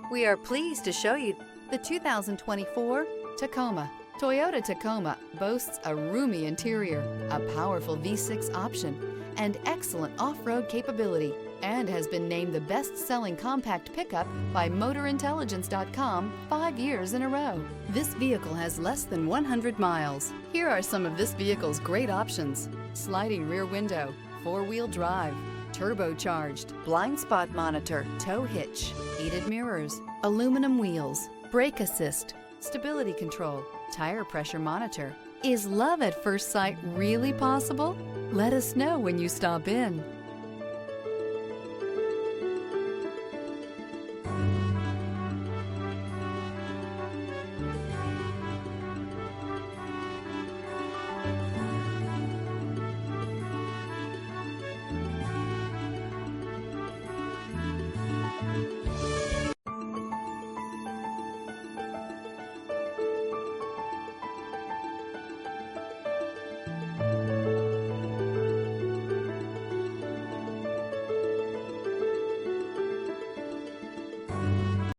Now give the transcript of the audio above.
We are pleased to show you the 2024 Tacoma. Toyota Tacoma boasts a roomy interior, a powerful V6 option, and excellent off-road capability, and has been named the best-selling compact pickup by MotorIntelligence.com 5 years in a row. This vehicle has less than 100 miles. Here are some of this vehicle's great options: sliding rear window, four-wheel drive, turbocharged, blind spot monitor, tow hitch, heated mirrors, aluminum wheels, brake assist, stability control, tire pressure monitor. Is love at first sight really possible? Let us know when you stop in.